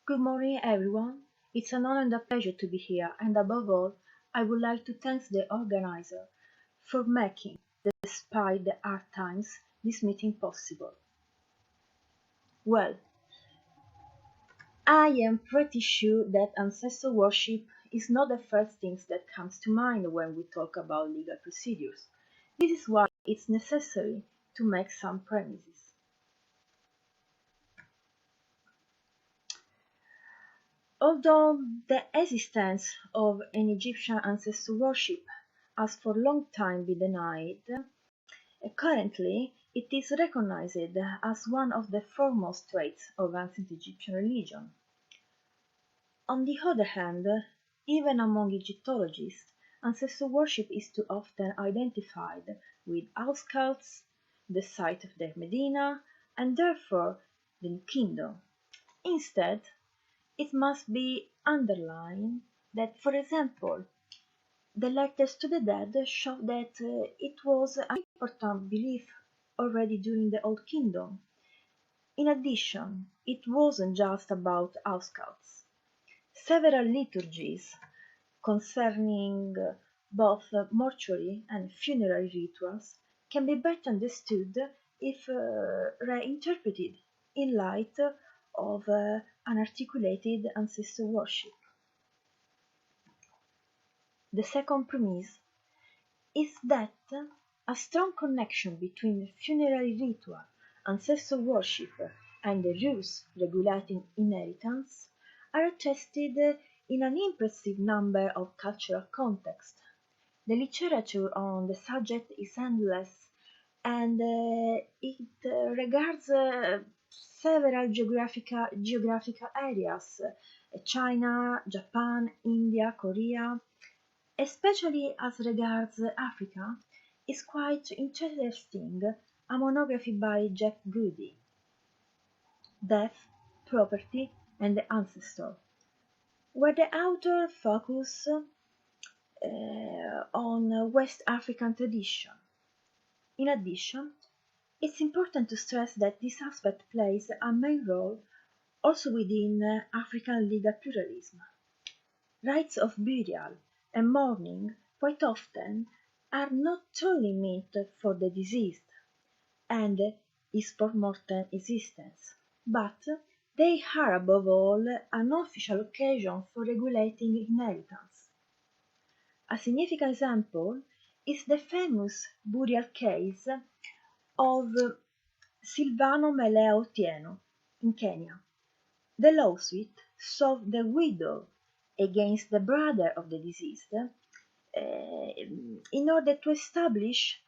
Good morning, everyone. It's an honor and a pleasure to be here, and above all, I would like to thank the organizer for making, despite the hard times, this meeting possible. Well, I am pretty sure that ancestor worship is not the first thing that comes to mind when we talk about legal procedures. This is why it's necessary to make some premises. Although the existence of an Egyptian ancestor worship has for a long time been denied, currently it is recognized as one of the foremost traits of ancient Egyptian religion. On the other hand, even among Egyptologists, ancestor worship is too often identified with house cults, the site of their Medina, and therefore the kingdom. Instead, it must be underlined that, for example, the letters to the dead show that it was an important belief already during the Old Kingdom. In addition, it wasn't just about house cults. Several liturgies concerning both mortuary and funerary rituals can be better understood if reinterpreted in light of unarticulated ancestor worship. The second premise is that a strong connection between funerary ritual, ancestor worship, and the rules regulating inheritance are attested in an impressive number of cultural contexts. The literature on the subject is endless, and it regards several geographical areas: China, Japan, India, Korea. Especially as regards Africa, is quite interesting a monography by Jack Goody, Death, Property and the Ancestor, where the author focuses on West African tradition. In addition, it's important to stress that this aspect plays a main role also within African legal pluralism. Rites of burial and mourning quite often are not only meant for the deceased and his post-mortem existence, but they are above all an official occasion for regulating inheritance. A significant example is the famous burial case of Silvano Melea Otieno in Kenya. The lawsuit sued the widow against the brother of the deceased in order to establish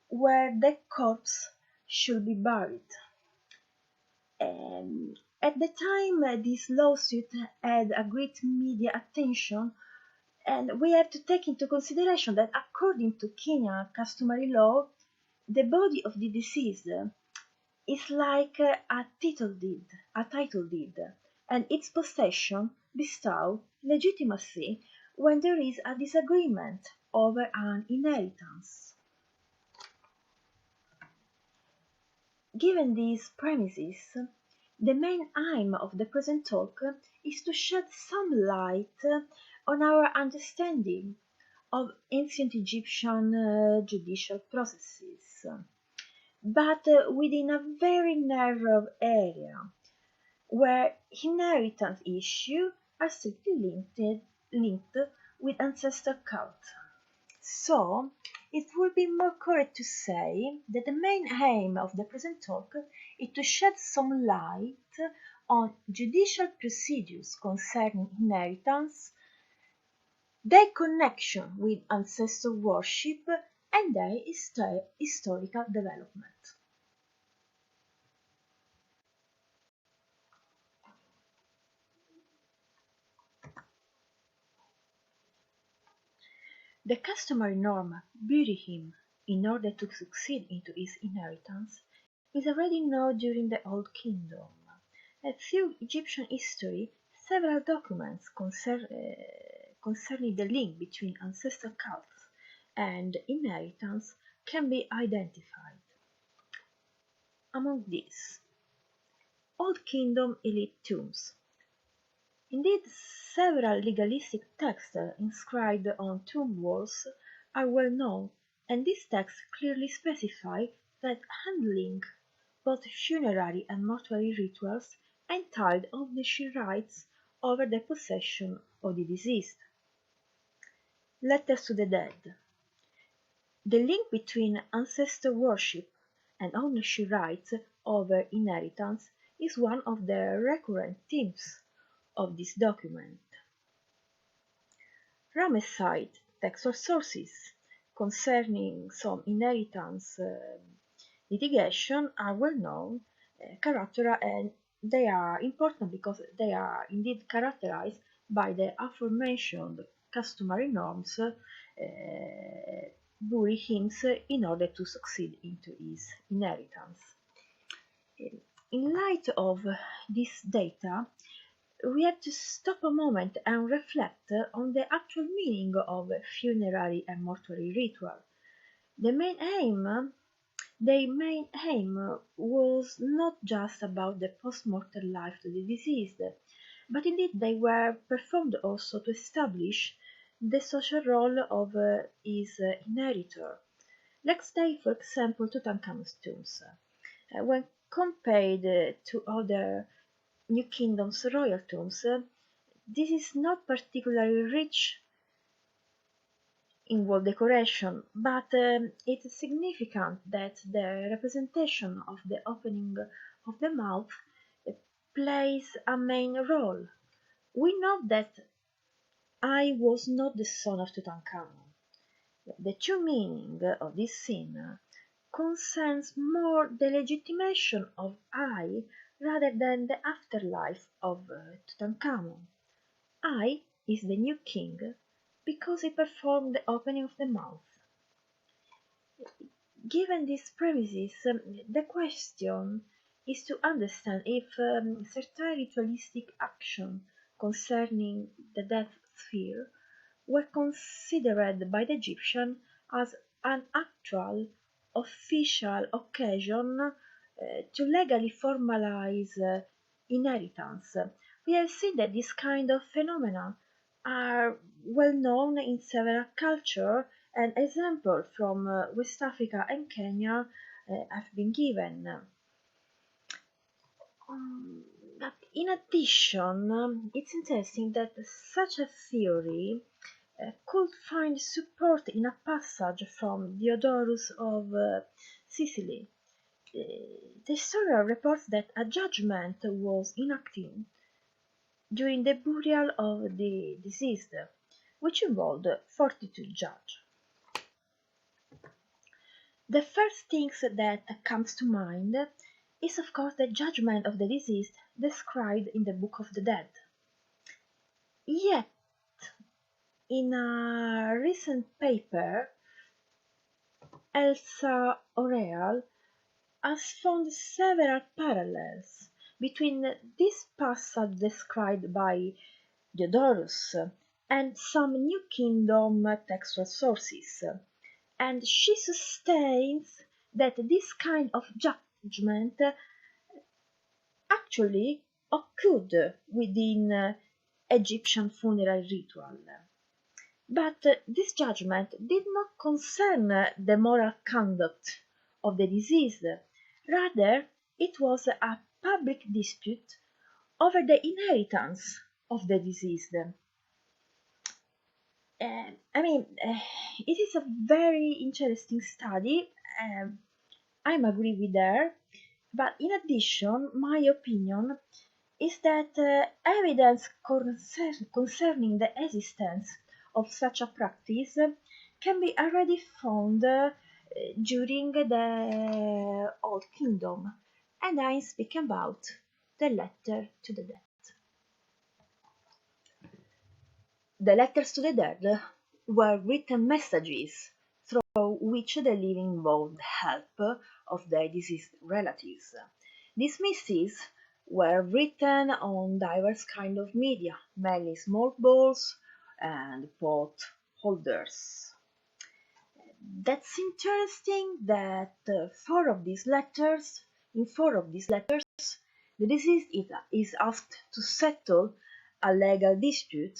where the corpse should be buried. At the time, this lawsuit had a great media attention, and we have to take into consideration that according to Kenyan customary law, the body of the deceased is like a title deed, and its possession bestows legitimacy when there is a disagreement over an inheritance. Given these premises, the main aim of the present talk is to shed some light on our understanding of ancient Egyptian judicial processes, but within a very narrow area where inheritance issues are strictly linked with ancestor cult. So, it would be more correct to say that the main aim of the present talk is to shed some light on judicial procedures concerning inheritance, their connection with ancestor worship, and their historical development. The customary norm, bury him in order to succeed into his inheritance, is already known during the Old Kingdom. Through Egyptian history, several documents concerning the link between ancestral cults and inheritance can be identified. Among these, Old Kingdom elite tombs, Indeed, several legalistic texts inscribed on tomb walls are well known, and these texts clearly specify that handling both funerary and mortuary rituals entailed ownership rights over the possession of the deceased. Letters to the Dead. The link between ancestor worship and ownership rights over inheritance is one of the recurrent themes of this document. Ramesside textual sources concerning some inheritance litigation are well known, and they are important because they are indeed characterized by the aforementioned customary norms bury him in order to succeed into his inheritance. In light of this data, we have to stop a moment and reflect on the actual meaning of funerary and mortuary ritual. The main aim Their main aim was not just about the post-mortem life of the deceased, but indeed they were performed also to establish the social role of his inheritor. Let's take, for example, Tutankhamun's tombs. When compared to other New Kingdom's royal tombs, this is not particularly rich in wall decoration, but it is significant that the representation of the opening of the mouth uh, plays a main role. We know that I was not the son of Tutankhamun. The true meaning of this scene concerns more the legitimation of I rather than the afterlife of Tutankhamun. I is the new king because he performed the opening of the mouth. Given these premises, the question is to understand if certain ritualistic action concerning the death sphere were considered by the Egyptian as an actual official occasion to legally formalize inheritance. We have seen that this kind of phenomena are well known in several cultures, and examples from West Africa and Kenya have been given. But in addition, it's interesting that such a theory could find support in a passage from Diodorus of Sicily. The historian reports that a judgment was enacted during the burial of the deceased, which involved 42 judges. The first thing that comes to mind is of course the judgment of the deceased described in the Book of the Dead. Yet, in a recent paper, Elsa Oreal has found several parallels between this passage described by Diodorus and some New Kingdom textual sources, and she sustains that this kind of judgment actually occurred within Egyptian funeral ritual. But this judgment did not concern the moral conduct of the deceased. Rather, it was a public dispute over the inheritance of the deceased. It is a very interesting study. I'm agree with her, but in addition, my opinion is that evidence concerning the existence of such a practice can be already found during the Old Kingdom, and I speak about the letter to the dead. The letters to the dead were written messages through which the living involved help of their deceased relatives. These missives were written on diverse kind of media, mainly small balls and pot holders. That's interesting that in four of these letters, the deceased is asked to settle a legal dispute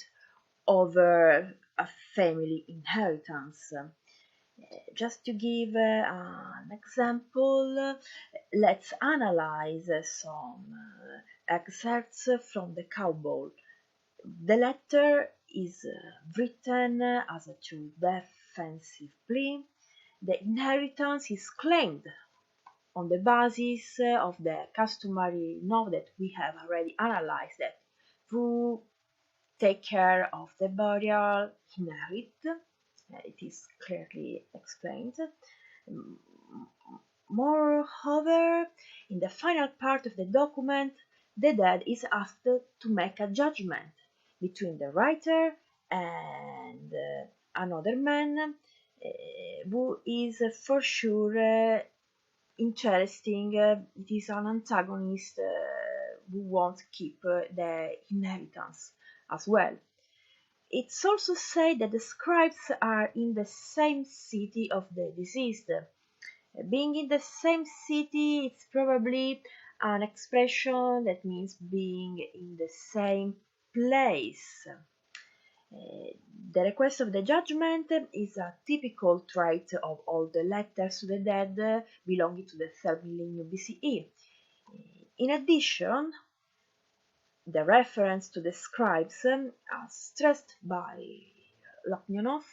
over a family inheritance. Just to give an example, let's analyze some excerpts from the cowboy. The letter is written as a true defensive plea. The inheritance is claimed on the basis of the customary law that we have already analyzed, that who take care of the burial inherit. It is clearly explained. Moreover, in the final part of the document, the dead is asked to make a judgment between the writer and another man who is for sure interesting. It is an antagonist who won't keep the inheritance as well. It's also said that the scribes are in the same city of the deceased. Being in the same city, it's probably an expression that means being in the same place. The request of the judgment is a typical trait of all the letters to the dead belonging to the 3rd millennium BCE. In addition, the reference to the scribes, as stressed by Loknionov,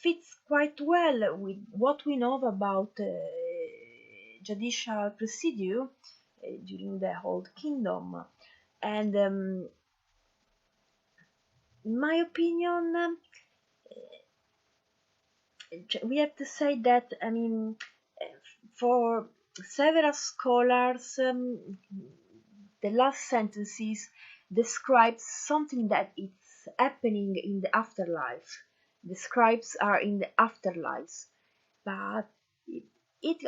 fits quite well with what we know about judicial procedure during the Old Kingdom. And in my opinion, we have to say that, for several scholars, the last sentences describe something that is happening in the afterlife. The scribes are in the afterlife, but it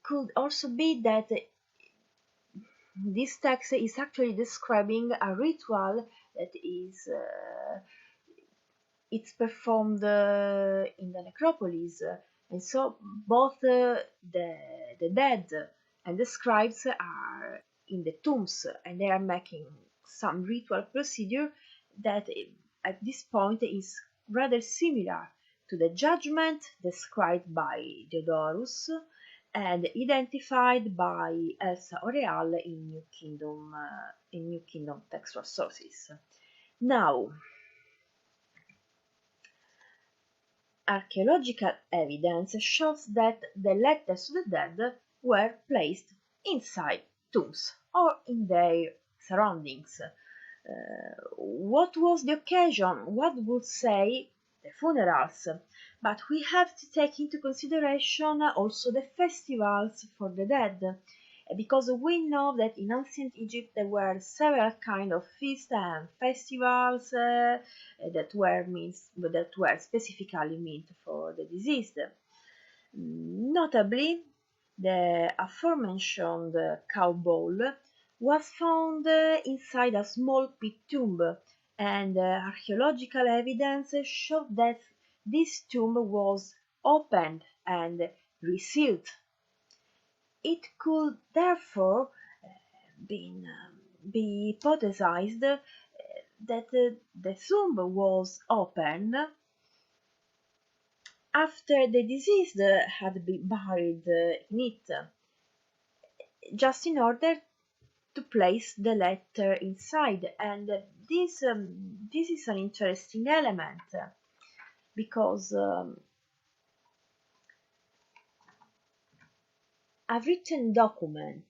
could also be that this text is actually describing a ritual that is it's performed in the necropolis, and so both the dead and the scribes are in the tombs, and they are making some ritual procedure that at this point is rather similar to the judgment described by Diodorus and identified by Elsa Oreal in New Kingdom textual sources. Now, archaeological evidence shows that the letters to the dead were placed inside tombs or in their surroundings. What was the occasion? What would say the funerals? But we have to take into consideration also the festivals for the dead, because we know that in ancient Egypt there were several kinds of feasts and festivals that were specifically meant for the deceased. Notably, the aforementioned cow bowl was found inside a small pit tomb, and archaeological evidence showed that this tomb was opened and resealed. It could therefore be hypothesized that the tomb was opened after the deceased had been buried in it, just in order to place the letter inside. And this is an interesting element, because a written document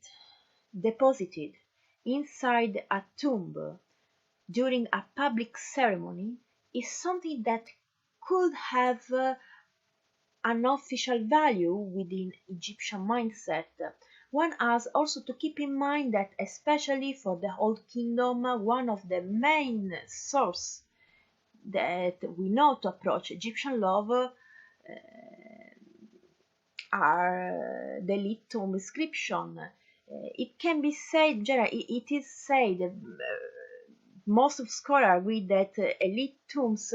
deposited inside a tomb during a public ceremony is something that could have an official value within Egyptian mindset. One has also to keep in mind that, especially for the Old Kingdom, one of the main sources that we know to approach Egyptian law are the elite tomb inscription. It can be said, it is said, most of scholars agree that elite tombs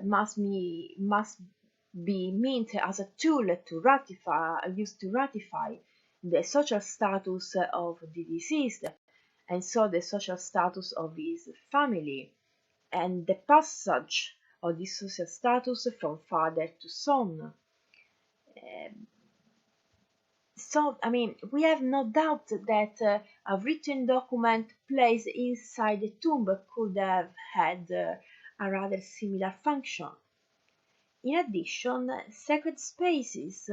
must be meant as a tool used to ratify the social status of the deceased. and so the social status of his family and the passage of this social status from father to son. So, I mean, we have no doubt that a written document placed inside the tomb could have had a rather similar function. In addition, sacred spaces,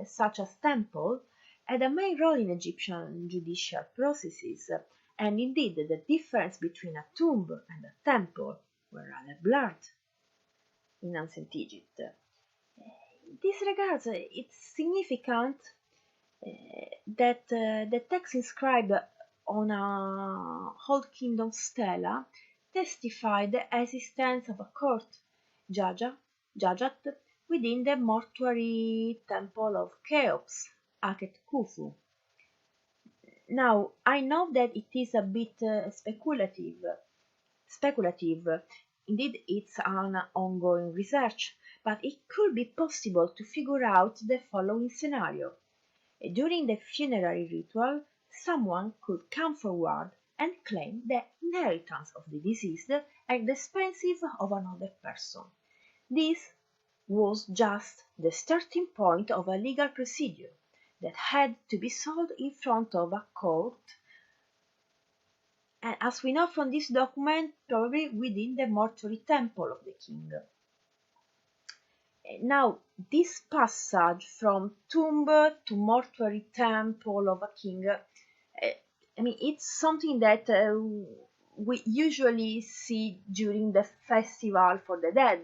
such as temple, had a main role in Egyptian judicial processes, and indeed the difference between a tomb and a temple were rather blurred in ancient Egypt. In this regard, it's significant that the text inscribed on a Old Kingdom stela testified the existence of a court, Jajat, within the mortuary temple of Cheops, Akhet Khufu. Now, I know that it is a bit speculative. Indeed, it's an ongoing research, but it could be possible to figure out the following scenario. During the funerary ritual, someone could come forward and claim the inheritance of the deceased at the expense of another person. This was just the starting point of a legal procedure that had to be solved in front of a court, and as we know from this document, probably within the mortuary temple of the king. Now, this passage from tomb to mortuary temple of a king, I mean, it's something that we usually see during the festival for the dead.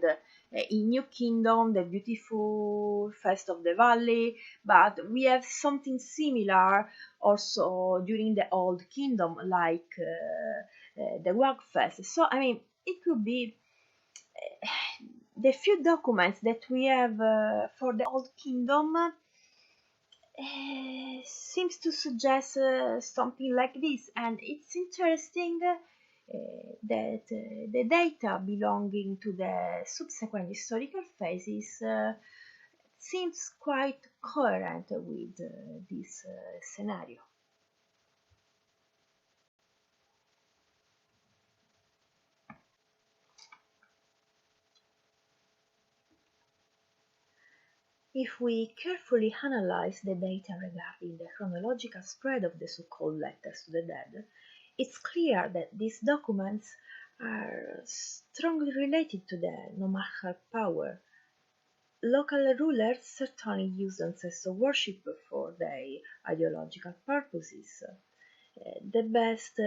In New Kingdom, the beautiful Fest of the Valley, but we have something similar also during the Old Kingdom, like the Wag Fest. So, I mean, it could be the few documents that we have for the Old Kingdom seems to suggest something like this, and it's interesting that the data belonging to the subsequent historical phases seems quite coherent with this scenario. If we carefully analyze the data regarding the chronological spread of the so-called letters to the dead, it's clear that these documents are strongly related to the nomarchal power. Local rulers certainly used ancestor worship for their ideological purposes. The best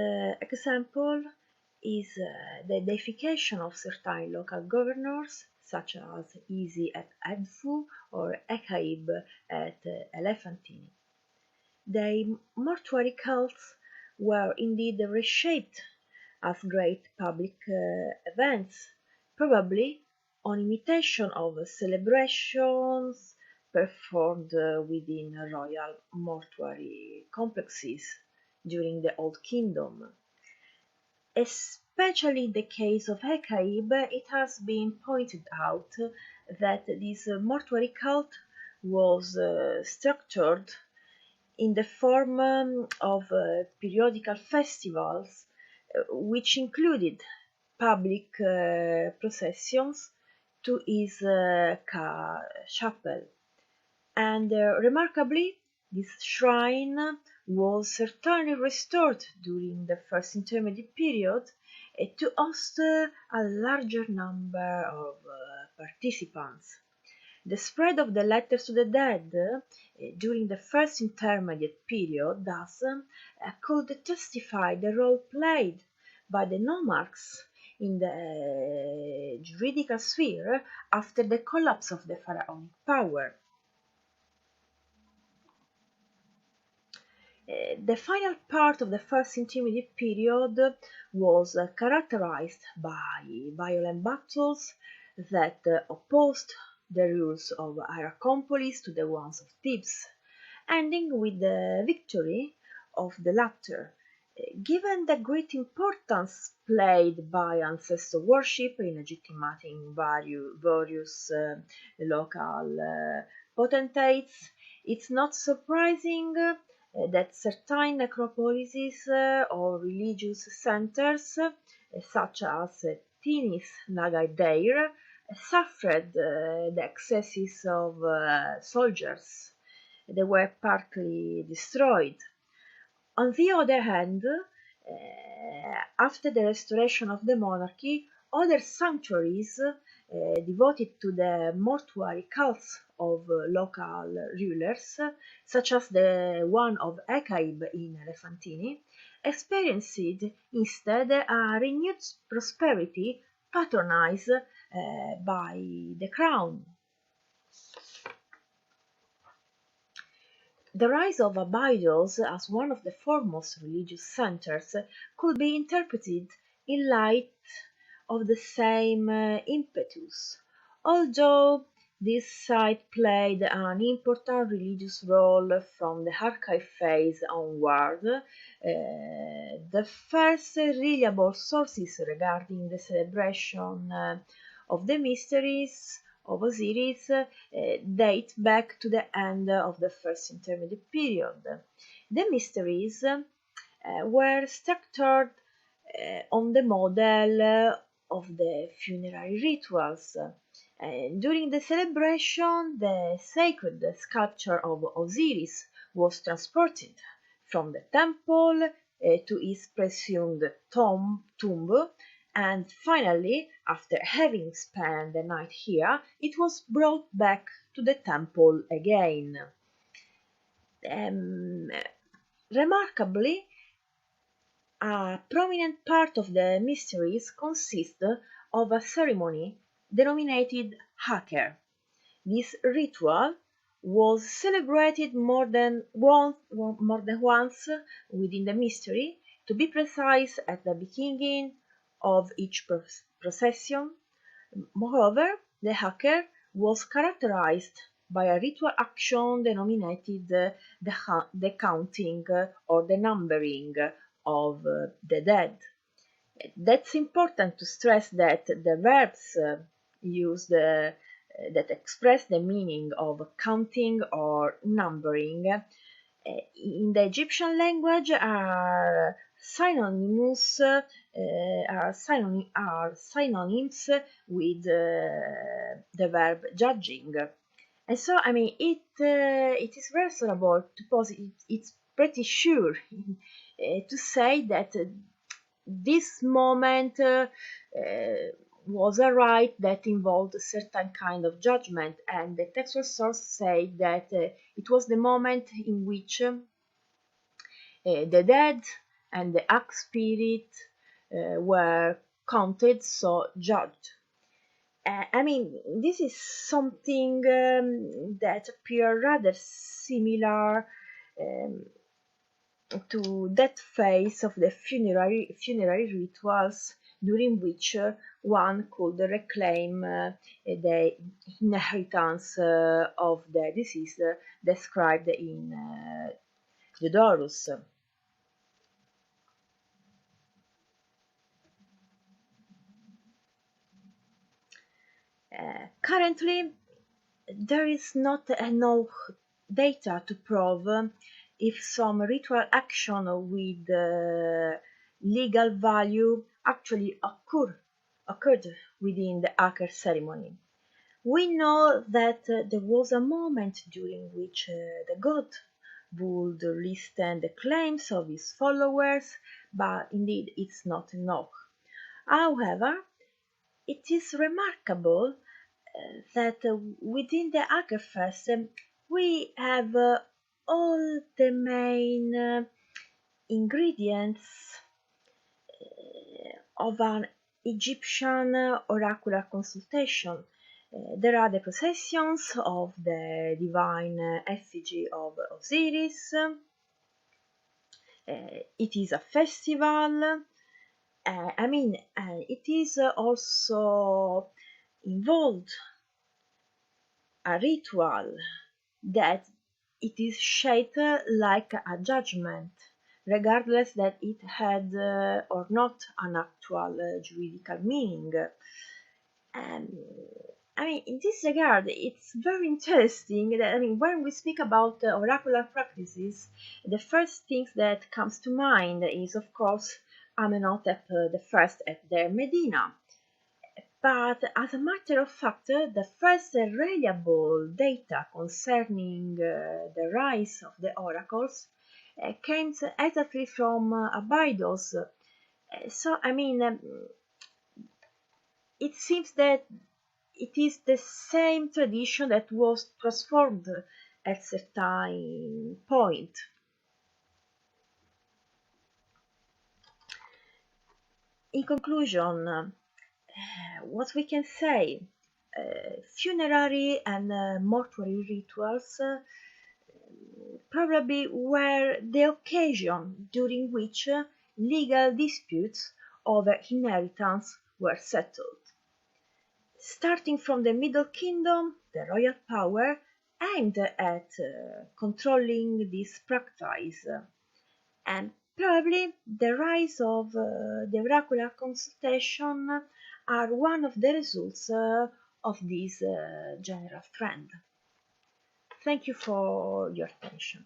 example is the deification of certain local governors, such as Isi at Edfu or Ekaib at Elephantine. Their mortuary cults were indeed reshaped as great public events, probably on imitation of celebrations performed within royal mortuary complexes during the Old Kingdom. Especially in the case of Ekaib, it has been pointed out that this mortuary cult was structured in the form of periodical festivals, which included public processions to his chapel. And remarkably, this shrine was certainly restored during the first intermediate period to host a larger number of participants. The spread of the letters to the dead during the first intermediate period thus could testify the role played by the nomarchs in the juridical sphere after the collapse of the pharaonic power. The final part of the first intermediate period was characterized by violent battles that opposed the rules of Hierakonpolis to the ones of Thebes, ending with the victory of the latter. Given the great importance played by ancestor worship in legitimating various local potentates, it's not surprising that certain necropolises or religious centers, such as Tinis Nagai Deir, suffered the excesses of soldiers. They were partly destroyed. On the other hand, after the restoration of the monarchy, other sanctuaries devoted to the mortuary cults of local rulers, such as the one of Ecaib in Elefantini, experienced instead a renewed prosperity patronized by the crown. The rise of Abydos as one of the foremost religious centers could be interpreted in light of the same impetus, although this site played an important religious role from the archive phase onward. The first reliable sources regarding the celebration of the mysteries of Osiris date back to the end of the first intermediate period. The mysteries were structured on the model of the funerary rituals. During the celebration, the sacred sculpture of Osiris was transported from the temple to his presumed tomb, and finally, after having spent the night here, it was brought back to the temple again. Remarkably, a prominent part of the mysteries consists of a ceremony denominated Haker. This ritual was celebrated more than once within the mystery, to be precise, at the beginning of each procession. Moreover, the Haker was characterized by a ritual action denominated the counting or the numbering of the dead. That's important to stress that the verbs used that express the meaning of counting or numbering in the Egyptian language are synonymous are synonyms with the verb judging. And so, I mean, it is reasonable to posit, it's pretty sure to say that this moment was a rite that involved a certain kind of judgment, and the textual source say that it was the moment in which the dead and the arch spirit were counted, so judged. I mean, this is something that appears rather similar to that phase of the funerary rituals during which one could reclaim the inheritance of the deceased described in Diodorus. Currently, there is not enough data to prove if some ritual action with legal value actually occurred within the Aker ceremony. We know that there was a moment during which the god would listen the claims of his followers, but indeed it's not enough. However, it is remarkable that within the Akerfest we have all the main ingredients of an Egyptian oracular consultation. There are the processions of the divine effigy of Osiris. It is a festival. It is also involved a ritual that it is shaped like a judgment, regardless that it had or not an actual juridical meaning. I mean, in this regard, it's very interesting that, I mean, when we speak about oracular practices, the first thing that comes to mind is, of course, Amenhotep the first at their Medina. But as a matter of fact, the first reliable data concerning the rise of the oracles came exactly from Abydos. So, I mean, it seems that it is the same tradition that was transformed at certain point. In conclusion, what we can say, funerary and mortuary rituals probably were the occasion during which legal disputes over inheritance were settled. Starting from the Middle Kingdom, the royal power aimed at controlling this practice, and probably the rise of the oracular consultation are one of the results of this general trend. Thank you for your attention.